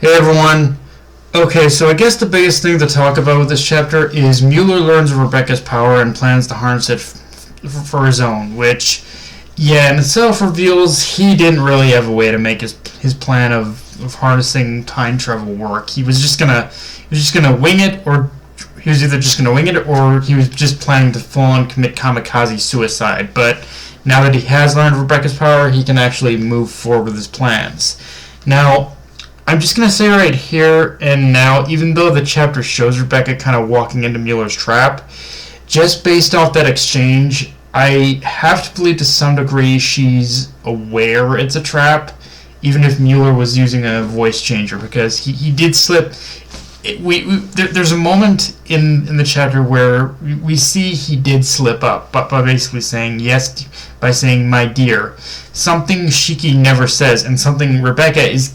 Hey everyone. Okay, so I guess the biggest thing to talk about with this chapter is Muller learns of Rebecca's power and plans to harness it for his own, which, yeah, in itself reveals he didn't really have a way to make his plan of harnessing time travel work. He was just gonna wing it, or he was either just gonna wing it, or he was just planning to full on commit kamikaze suicide. But now that he has learned Rebecca's power, he can actually move forward with his plans. Now, I'm just going to say right here and now, even though the chapter shows Rebecca kind of walking into Mueller's trap, just based off that exchange, I have to believe to some degree she's aware it's a trap, even if Mueller was using a voice changer, because he did slip. There's a moment in the chapter where we see he did slip up, but by basically saying yes, by saying my dear, something Shiki never says, and something Rebecca is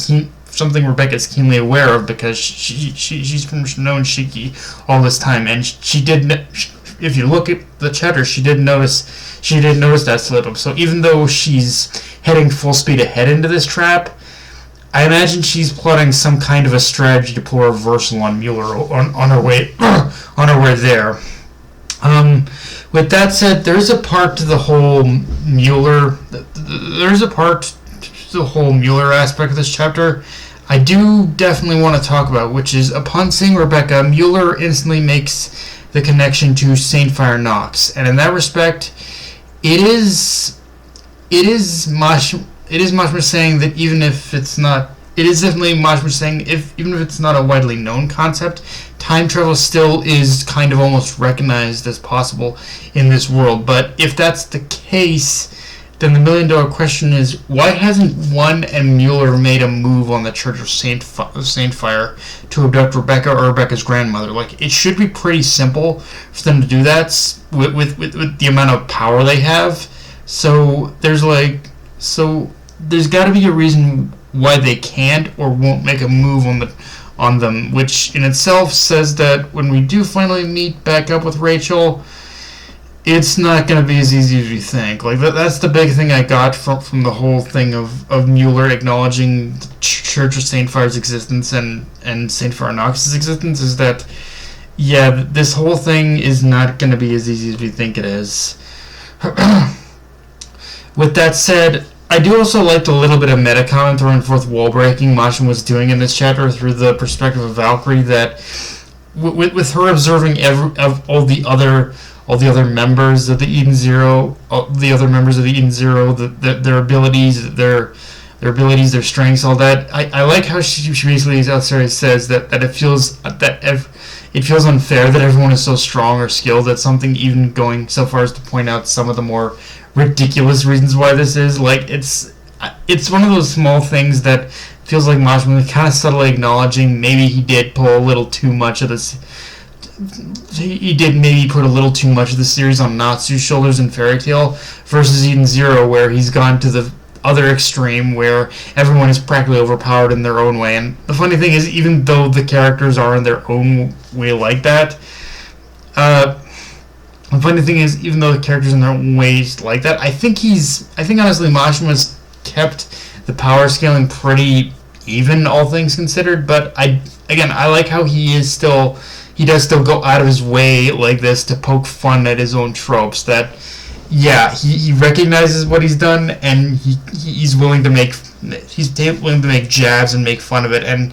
keenly aware of, because she's known Shiki all this time, and she did. If you look at the chapter, she did notice that slip up. So even though she's heading full speed ahead into this trap, I imagine she's plotting some kind of a strategy to pull a reversal on Mueller on her way there. With that said, there's a part to the whole Mueller. There's a part to the whole Mueller aspect of this chapter I do definitely want to talk about, which is upon seeing Rebecca, Mueller instantly makes the connection to Saint Fire Knox, and in that respect, it is Mashma saying that even if it's not, it is definitely Mashma saying even if it's not a widely known concept, time travel still is kind of almost recognized as possible in this world. But if that's the case, then the $1,000,000 question is, why hasn't one and Mueller made a move on the Church of Saint Fire to abduct Rebecca or Rebecca's grandmother? Like, it should be pretty simple for them to do that with the amount of power they have. So there's got to be a reason why they can't or won't make a move on them, which in itself says that when we do finally meet back up with Rachel, it's not going to be as easy as you think. Like, that's the big thing I got from the whole thing of Mueller acknowledging the Church of Saint Fire's existence and Saint Fire Knox's existence, is that, yeah, this whole thing is not going to be as easy as we think it is. With that said, I do also like the little bit of meta commentary and fourth wall breaking Machin was doing in this chapter through the perspective of Valkyrie, that with her observing all the other members of the Eden Zero, their abilities, their strengths, all that. I like how she basically says that it feels unfair that everyone is so strong or skilled at something, even going so far as to point out some of the more ridiculous reasons why this is. Like, it's one of those small things that feels like Majima kind of subtly acknowledging maybe he did pull a little too much of this. He did maybe put a little too much of the series on Natsu's shoulders in Fairy Tail versus Eden Zero, where he's gone to the other extreme where everyone is practically overpowered in their own way. And the funny thing is, even though the characters are in their own way like that, the funny thing is, even though the characters in their own ways like that, I think honestly Mashima's kept the power scaling pretty even, all things considered. But I like how he does still go out of his way like this to poke fun at his own tropes. That, yeah, he recognizes what he's done, and he's willing to make jabs and make fun of it. And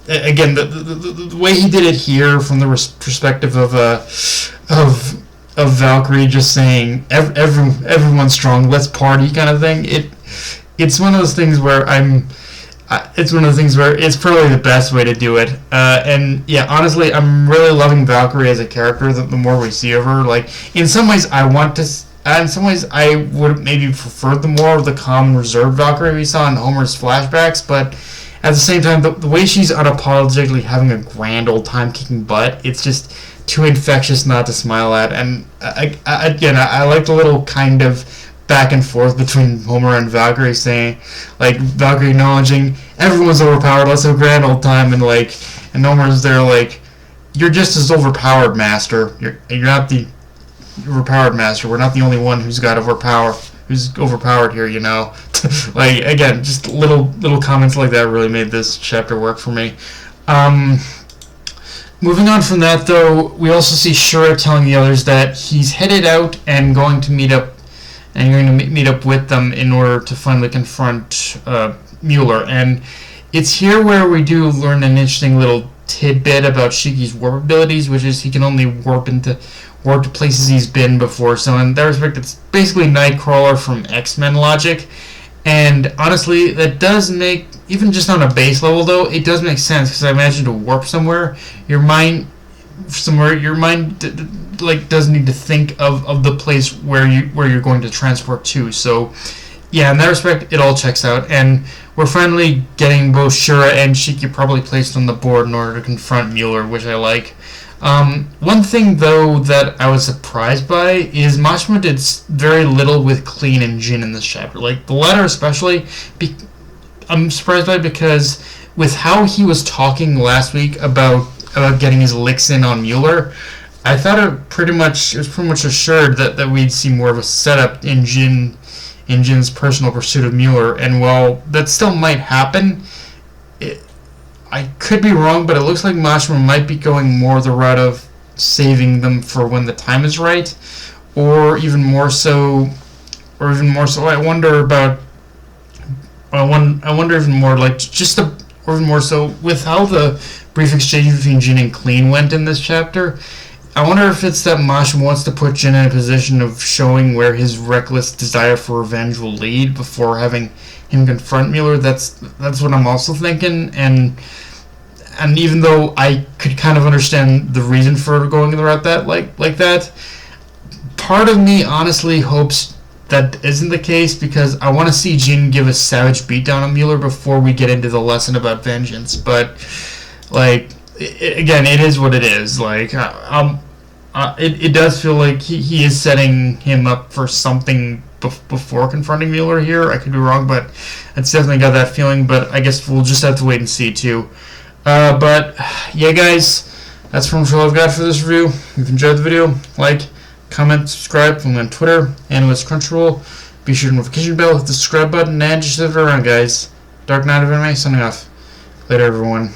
again, the way he did it here, from the perspective of Valkyrie just saying everyone's strong, let's party, kind of thing. It's one of those things where it's probably the best way to do it. And yeah, honestly, I'm really loving Valkyrie as a character the more we see of her. Like, in some ways I would maybe prefer the more of the calm and reserved Valkyrie we saw in Homer's flashbacks, but at the same time, the way she's unapologetically having a grand old time kicking butt, it's just too infectious not to smile at. And I like the little kind of back and forth between Homer and Valkyrie, saying, like, Valkyrie acknowledging everyone's overpowered, let's have a grand old time, and Homer's there like, you're just as overpowered, master. You're not the overpowered master. We're not the only one who's who's overpowered here, you know. Like, again, just little comments like that really made this chapter work for me. Moving on from that, though, we also see Shura telling the others that he's headed out and going to meet up with them in order to finally confront Muller. And it's here where we do learn an interesting little tidbit about Shiki's warp abilities, which is he can only warp to places he's been before. So in that respect, it's basically Nightcrawler from X-Men logic. And honestly, that does make, even just on a base level though, it does make sense, because I imagine to warp somewhere, your mind like does need to think of the place where you're going to transport to. So yeah, in that respect, it all checks out, and we're finally getting both Shura and Shiki probably placed on the board in order to confront Muller, which I like. One thing, though, that I was surprised by is Mashima did very little with Clean and Jin in this chapter. Like, the latter especially, I'm surprised by it because with how he was talking last week about getting his licks in on Muller, I thought it was pretty much assured that we'd see more of a setup in Jin's personal pursuit of Muller. And while that still might happen, I could be wrong, but it looks like Mashima might be going more the route of saving them for when the time is right, or even more so. I wonder even more even more so with how the brief exchange between Jin and Clean went in this chapter. I wonder if it's that Mashima wants to put Jin in a position of showing where his reckless desire for revenge will lead before having him confront Muller. That's what I'm also thinking, and even though I could kind of understand the reason for going the route that like that, part of me honestly hopes that isn't the case, because I want to see Jin give a savage beatdown on Muller before we get into the lesson about vengeance. But like, again, it is what it is. Like, it does feel like he is setting him up for something before confronting Muller here. I could be wrong, but it's definitely got that feeling. But I guess we'll just have to wait and see too. But yeah, guys, that's pretty much all I've got for this review. If you've enjoyed the video, like, comment, subscribe. Follow me on Twitter and with Crunchyroll. Be sure to notification bell, hit the subscribe button, and just hit it around, guys. Dark Knight of Anime signing off. Later, everyone.